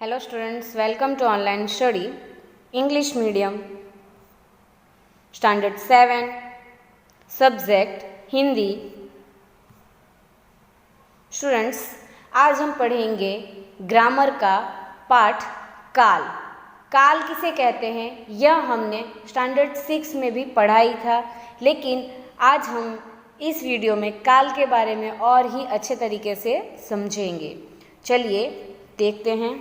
Hello students, welcome to online study, English medium, standard 7, subject Hindi. Students, आज हम पढ़ेंगे grammar का पाठ काल। काल किसे कहते हैं यह हमने स्टैंडर्ड 6 में भी पढ़ा ही था, लेकिन आज हम इस वीडियो में काल के बारे में और ही अच्छे तरीके से समझेंगे। चलिए देखते हैं।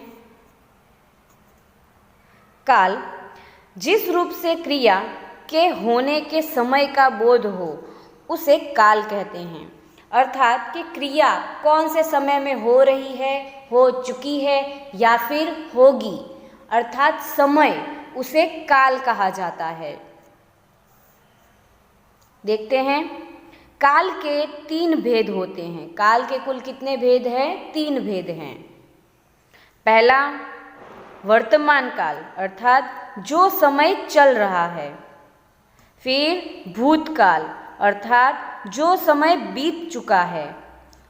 काल जिस रूप से क्रिया के होने के समय का बोध हो उसे काल कहते हैं। अर्थात कि क्रिया कौन से समय में हो रही है, हो चुकी है या फिर होगी, अर्थात समय, उसे काल कहा जाता है। देखते हैं, काल के 3 भेद होते हैं। काल के कुल कितने भेद हैं? 3 भेद हैं। पहला वर्तमान काल, अर्थात जो समय चल रहा है। फिर भूतकाल, अर्थात जो समय बीत चुका है।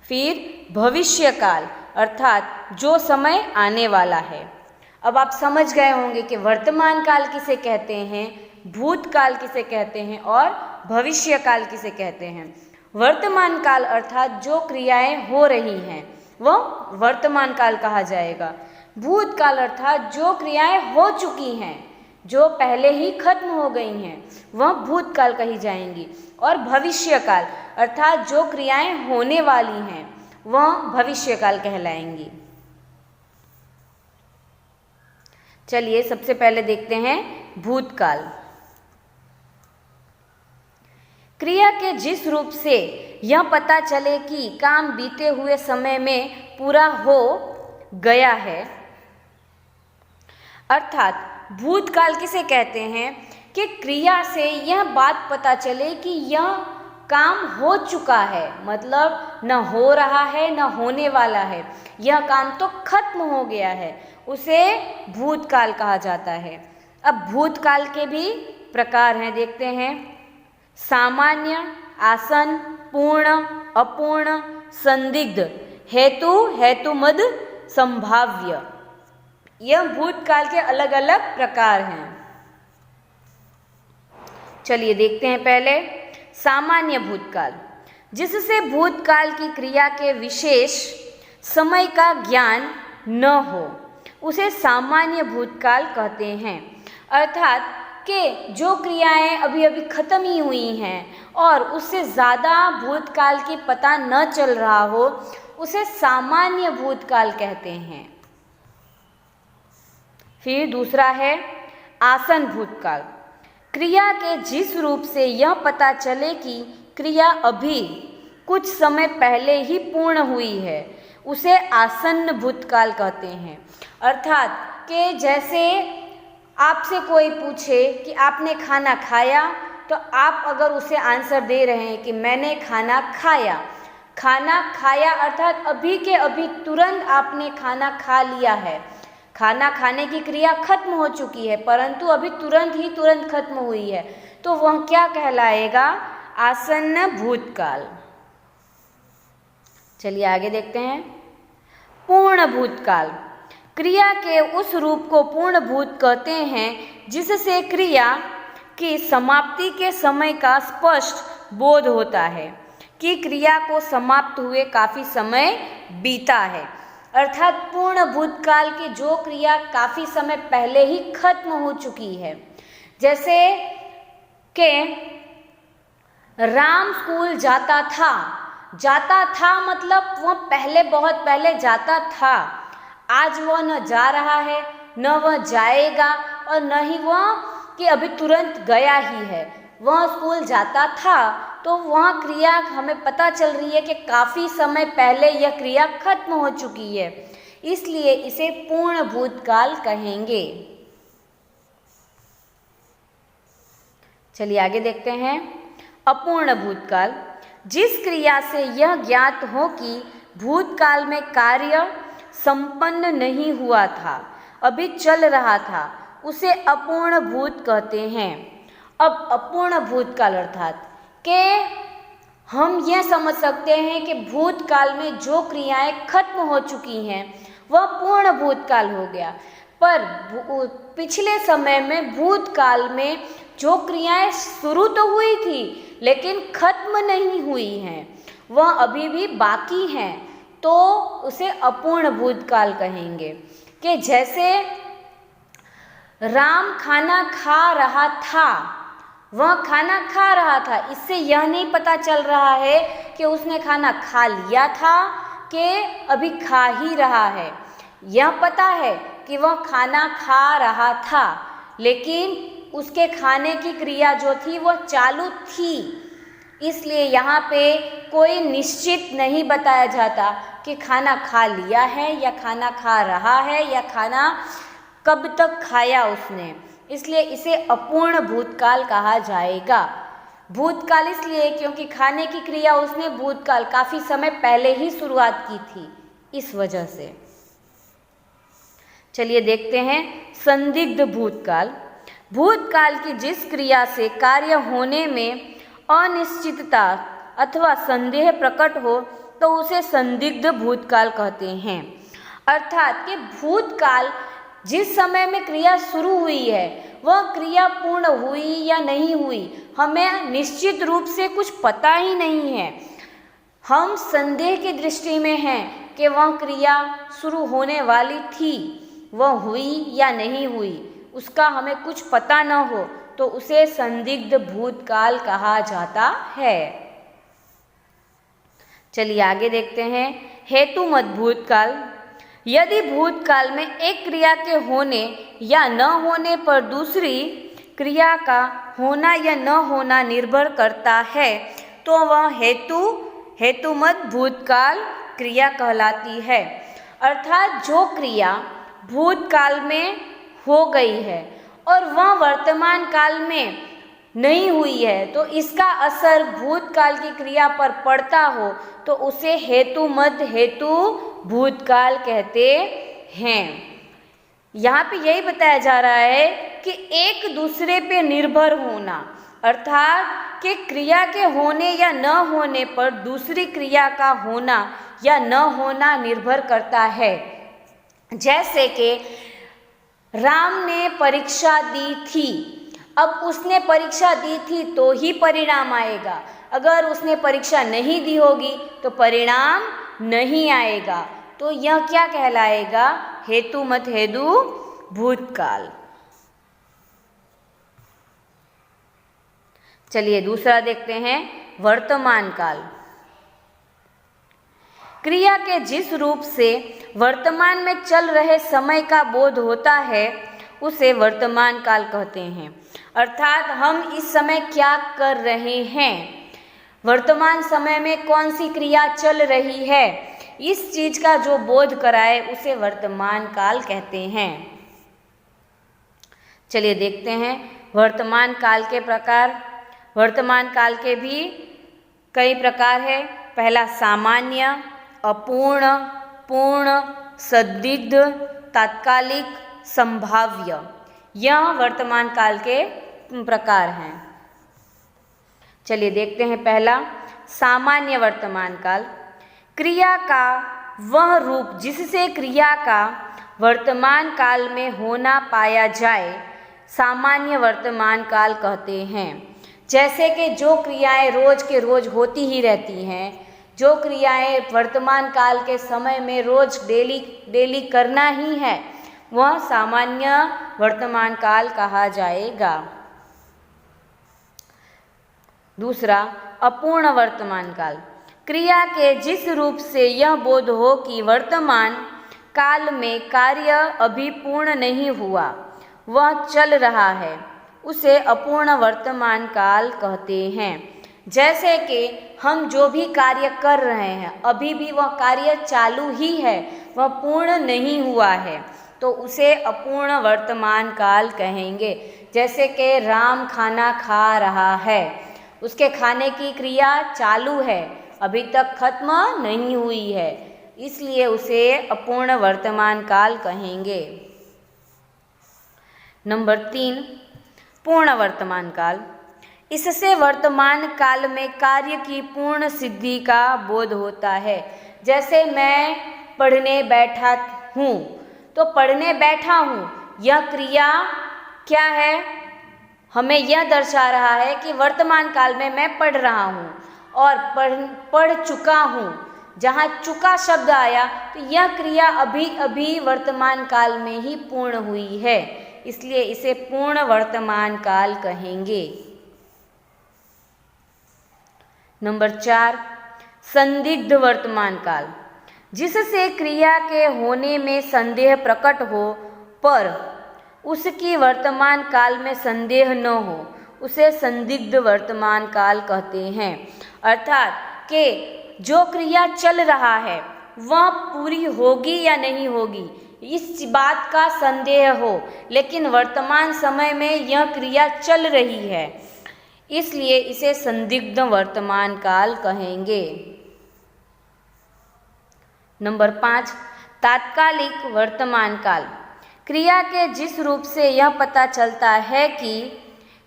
फिर भविष्य काल, अर्थात जो समय आने वाला है। अब आप समझ गए होंगे कि वर्तमान काल किसे कहते हैं, भूतकाल किसे कहते हैं और भविष्य काल किसे कहते हैं। वर्तमान काल अर्थात जो क्रियाएं हो रही हैं वह वर्तमान काल कहा जाएगा। भूतकाल अर्थात जो क्रियाएं हो चुकी हैं, जो पहले ही खत्म हो गई हैं, वह भूतकाल कही जाएंगी। और भविष्य काल अर्थात जो क्रियाएं होने वाली हैं वह भविष्य काल कहलाएंगी। चलिए सबसे पहले देखते हैं भूतकाल। क्रिया के जिस रूप से यह पता चले कि काम बीते हुए समय में पूरा हो गया है, अर्थात भूतकाल किसे कहते हैं कि क्रिया से यह बात पता चले कि यह काम हो चुका है, मतलब न हो रहा है न होने वाला है, यह काम तो खत्म हो गया है, उसे भूतकाल कहा जाता है। अब भूतकाल के भी प्रकार हैं, देखते हैं। सामान्य, आसन, पूर्ण, अपूर्ण, संदिग्ध, हेतु, हेतुमद, संभाव्य, यह भूतकाल के अलग अलग प्रकार हैं। चलिए देखते हैं पहले सामान्य भूतकाल, जिससे भूतकाल की क्रिया के विशेष समय का ज्ञान न हो, उसे सामान्य भूतकाल कहते हैं। अर्थात कि जो क्रियाएं अभी अभी खत्म ही हुई हैं और उससे ज़्यादा भूतकाल की पता न चल रहा हो, उसे सामान्य भूतकाल कहते हैं। फिर दूसरा है आसन भूतकाल। क्रिया के जिस रूप से यह पता चले कि क्रिया अभी कुछ समय पहले ही पूर्ण हुई है, उसे आसन्न भूतकाल कहते हैं। अर्थात कि जैसे आपसे कोई पूछे कि आपने खाना खाया, तो आप अगर उसे आंसर दे रहे हैं कि मैंने खाना खाया, खाना खाया अर्थात अभी के अभी तुरंत आपने खाना खा लिया है। खाना खाने की क्रिया खत्म हो चुकी है, परंतु अभी तुरंत खत्म हुई है, तो वह क्या कहलाएगा? आसन्न भूतकाल। चलिए आगे देखते हैं। पूर्ण भूतकाल। क्रिया के उस रूप को पूर्ण भूत कहते हैं जिससे क्रिया की समाप्ति के समय का स्पष्ट बोध होता है कि क्रिया को समाप्त हुए काफ़ी समय बीता है। अर्थात पूर्ण भूतकाल की जो क्रिया काफ़ी समय पहले ही खत्म हो चुकी है। जैसे कि राम स्कूल जाता था मतलब वह पहले बहुत पहले जाता था। आज वह न जा रहा है, न वह जाएगा और न ही वह कि अभी तुरंत गया ही है। वह स्कूल जाता था, तो वह क्रिया हमें पता चल रही है कि काफ़ी समय पहले यह क्रिया खत्म हो चुकी है, इसलिए इसे पूर्ण भूतकाल कहेंगे। चलिए आगे देखते हैं। अपूर्ण भूतकाल। जिस क्रिया से यह ज्ञात हो कि भूतकाल में कार्य संपन्न नहीं हुआ था, अभी चल रहा था, उसे अपूर्ण भूत कहते हैं। अब अपूर्ण भूतकाल अर्थात कि हम यह समझ सकते हैं कि भूतकाल में जो क्रियाएं खत्म हो चुकी हैं वह पूर्ण भूतकाल हो गया। पर पिछले समय में भूतकाल में जो क्रियाएं शुरू तो हुई थी लेकिन खत्म नहीं हुई हैं, वह अभी भी बाकी हैं, तो उसे अपूर्ण भूतकाल कहेंगे। कि जैसे राम खाना खा रहा था, वह खाना खा रहा था, इससे यह नहीं पता चल रहा है कि उसने खाना खा लिया था कि अभी खा ही रहा है। यह पता है कि वह खाना खा रहा था, लेकिन उसके खाने की क्रिया जो थी वह चालू थी। इसलिए यहाँ पे कोई निश्चित नहीं बताया जाता कि खाना खा लिया है या खाना खा रहा है या खाना कब तक खाया उसने, इसलिए इसे अपूर्ण भूतकाल कहा जाएगा। भूतकाल इसलिए क्योंकि खाने की क्रिया उसने भूतकाल काफ़ी समय पहले ही शुरुआत की थी, इस वजह से। चलिए देखते हैं संदिग्ध भूतकाल। भूतकाल की जिस क्रिया से कार्य होने में अनिश्चितता अथवा संदेह प्रकट हो तो उसे संदिग्ध भूतकाल कहते हैं। अर्थात कि भूतकाल जिस समय में क्रिया शुरू हुई है वह क्रिया पूर्ण हुई या नहीं हुई, हमें निश्चित रूप से कुछ पता ही नहीं है। हम संदेह की दृष्टि में हैं कि वह क्रिया शुरू होने वाली थी, वह हुई या नहीं हुई, उसका हमें कुछ पता न हो, तो उसे संदिग्ध भूतकाल कहा जाता है। चलिए आगे देखते हैं हेतुमत भूतकाल। यदि भूतकाल में एक क्रिया के होने या न होने पर दूसरी क्रिया का होना या न होना निर्भर करता है तो वह हेतुमत भूतकाल क्रिया कहलाती है। अर्थात जो क्रिया भूतकाल में हो गई है और वह वर्तमान काल में नहीं हुई है, तो इसका असर भूतकाल की क्रिया पर पड़ता हो तो उसे हेतुमत भूतकाल कहते हैं। यहाँ पे यही बताया जा रहा है कि एक दूसरे पे निर्भर होना, अर्थात कि क्रिया के होने या न होने पर दूसरी क्रिया का होना या न होना निर्भर करता है। जैसे कि राम ने परीक्षा दी थी, अब उसने परीक्षा दी थी तो ही परिणाम आएगा, अगर उसने परीक्षा नहीं दी होगी तो परिणाम नहीं आएगा। तो यह क्या कहलाएगा? हेतुमत भूतकाल। चलिए दूसरा देखते हैं वर्तमान काल। क्रिया के जिस रूप से वर्तमान में चल रहे समय का बोध होता है उसे वर्तमान काल कहते हैं। अर्थात हम इस समय क्या कर रहे हैं, वर्तमान समय में कौन सी क्रिया चल रही है, इस चीज का जो बोध कराए उसे वर्तमान काल कहते हैं। चलिए देखते हैं वर्तमान काल के प्रकार। वर्तमान काल के भी कई प्रकार है। पहला सामान्य, अपूर्ण, पूर्ण, संदिग्ध, तात्कालिक, संभाव्य, यह वर्तमान काल के प्रकार हैं। चलिए देखते हैं पहला सामान्य वर्तमान काल। क्रिया का वह रूप जिससे क्रिया का वर्तमान काल में होना पाया जाए सामान्य वर्तमान काल कहते हैं। जैसे कि जो क्रियाएं रोज के रोज होती ही रहती हैं, जो क्रियाएं वर्तमान काल के समय में रोज डेली करना ही है, वह सामान्य वर्तमान काल कहा जाएगा। दूसरा अपूर्ण वर्तमान काल। क्रिया के जिस रूप से यह बोध हो कि वर्तमान काल में कार्य अभी पूर्ण नहीं हुआ, वह चल रहा है, उसे अपूर्ण वर्तमान काल कहते हैं। जैसे कि हम जो भी कार्य कर रहे हैं अभी भी वह कार्य चालू ही है, वह पूर्ण नहीं हुआ है, तो उसे अपूर्ण वर्तमान काल कहेंगे। जैसे कि राम खाना खा रहा है, उसके खाने की क्रिया चालू है, अभी तक खत्म नहीं हुई है, इसलिए उसे अपूर्ण वर्तमान काल कहेंगे। नंबर 3 पूर्ण वर्तमान काल। इससे वर्तमान काल में कार्य की पूर्ण सिद्धि का बोध होता है। जैसे मैं पढ़ने बैठा हूँ। तो पढ़ने बैठा हूँ, यह क्रिया क्या है? हमें यह दर्शा रहा है कि वर्तमान काल में मैं पढ़ रहा हूँ। और पढ़ चुका हूँ, जहाँ चुका शब्द आया तो यह क्रिया अभी अभी वर्तमान काल में ही पूर्ण हुई है, इसलिए इसे पूर्ण वर्तमान काल कहेंगे। नंबर 4, संदिग्ध वर्तमान काल, जिससे क्रिया के होने में संदेह प्रकट हो पर उसकी वर्तमान काल में संदेह न हो, उसे संदिग्ध वर्तमान काल कहते हैं। अर्थात कि जो क्रिया चल रहा है वह पूरी होगी या नहीं होगी, इस बात का संदेह हो, लेकिन वर्तमान समय में यह क्रिया चल रही है, इसलिए इसे संदिग्ध वर्तमान काल कहेंगे। नंबर 5, तात्कालिक वर्तमान काल, क्रिया के जिस रूप से यह पता चलता है कि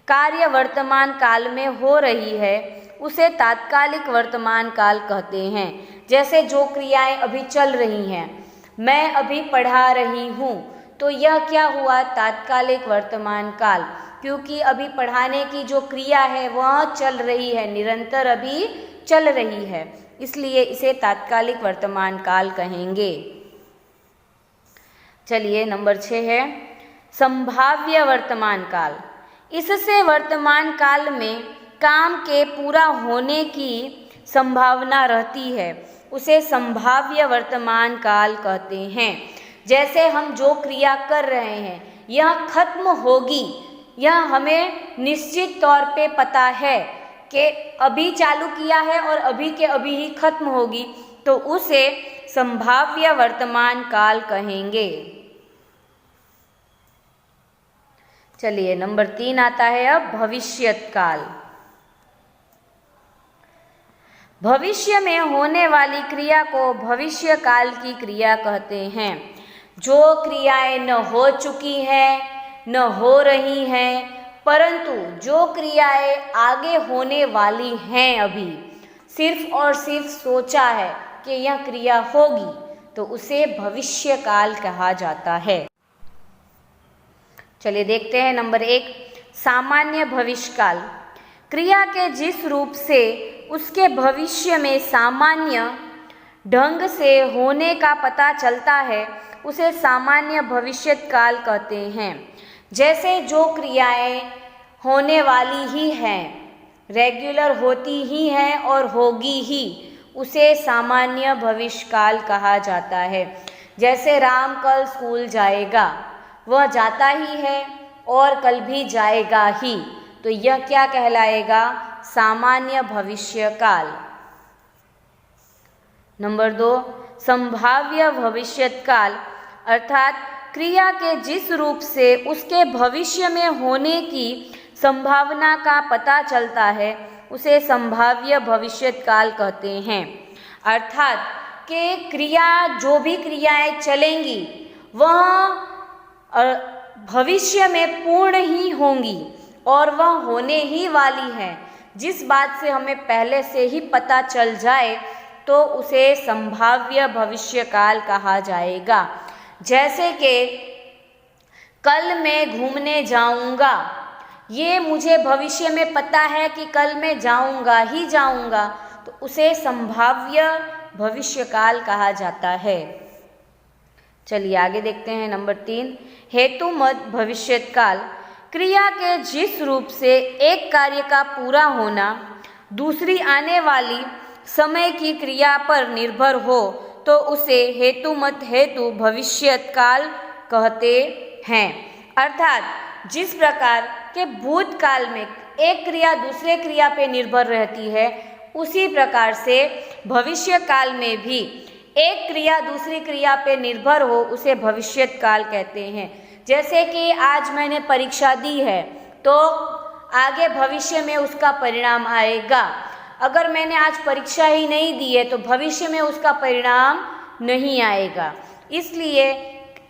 कार्य वर्तमान काल में हो रही है उसे तात्कालिक वर्तमान काल कहते हैं। जैसे जो क्रियाएं अभी चल रही हैं, मैं अभी पढ़ा रही हूँ, तो यह क्या हुआ? तात्कालिक वर्तमान काल, क्योंकि अभी पढ़ाने की जो क्रिया है वह चल रही है, निरंतर अभी चल रही है, इसलिए इसे तात्कालिक वर्तमान काल कहेंगे। चलिए नंबर 6 है संभाव्य वर्तमान काल। इससे वर्तमान काल में काम के पूरा होने की संभावना रहती है, उसे संभाव्य वर्तमान काल कहते हैं। जैसे हम जो क्रिया कर रहे हैं यह खत्म होगी, यह हमें निश्चित तौर पे पता है कि अभी चालू किया है और अभी के अभी ही खत्म होगी, तो उसे संभाव्य वर्तमान काल कहेंगे। चलिए नंबर 3 आता है अब भविष्यत काल। भविष्य में होने वाली क्रिया को भविष्य काल की क्रिया कहते हैं। जो क्रियाएं न हो चुकी हैं न हो रही हैं, परंतु जो क्रियाएं आगे होने वाली हैं, अभी सिर्फ और सिर्फ सोचा है कि यह क्रिया होगी, तो उसे भविष्य काल कहा जाता है। चलिए देखते हैं नंबर 1 सामान्य भविष्य काल। क्रिया के जिस रूप से उसके भविष्य में सामान्य ढंग से होने का पता चलता है उसे सामान्य भविष्यत काल कहते हैं। जैसे जो क्रियाएं होने वाली ही हैं, रेगुलर होती ही हैं और होगी ही, उसे सामान्य भविष्य काल कहा जाता है। जैसे राम कल स्कूल जाएगा, वह जाता ही है और कल भी जाएगा ही, तो यह क्या कहलाएगा? सामान्य भविष्य काल। नंबर 2 संभाव्य भविष्यत काल, अर्थात क्रिया के जिस रूप से उसके भविष्य में होने की संभावना का पता चलता है उसे संभाव्य भविष्यत काल कहते हैं। अर्थात कि क्रिया, जो भी क्रियाएं चलेंगी वह भविष्य में पूर्ण ही होंगी और वह होने ही वाली है। जिस बात से हमें पहले से ही पता चल जाए तो उसे संभाव्य भविष्य काल कहा जाएगा। जैसे कि कल मैं घूमने जाऊंगा, ये मुझे भविष्य में पता है कि कल मैं जाऊंगा ही जाऊंगा, तो उसे संभाव्य भविष्य काल कहा जाता है। चलिए आगे देखते हैं नंबर 3 हेतुमत भविष्यत काल। क्रिया के जिस रूप से एक कार्य का पूरा होना दूसरी आने वाली समय की क्रिया पर निर्भर हो तो उसे हेतुमत हेतु भविष्यत काल कहते हैं। अर्थात जिस प्रकार के भूतकाल में एक क्रिया दूसरे क्रिया पे निर्भर रहती है, उसी प्रकार से भविष्य काल में भी एक क्रिया दूसरी क्रिया पे निर्भर हो उसे भविष्यत काल कहते हैं। जैसे कि आज मैंने परीक्षा दी है तो आगे भविष्य में उसका परिणाम आएगा। अगर मैंने आज परीक्षा ही नहीं दी है तो भविष्य में उसका परिणाम नहीं आएगा। इसलिए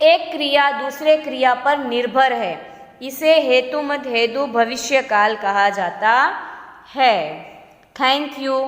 एक क्रिया दूसरे क्रिया पर निर्भर है, इसे हेतुमत हेतु भविष्य काल कहा जाता है। Thank you.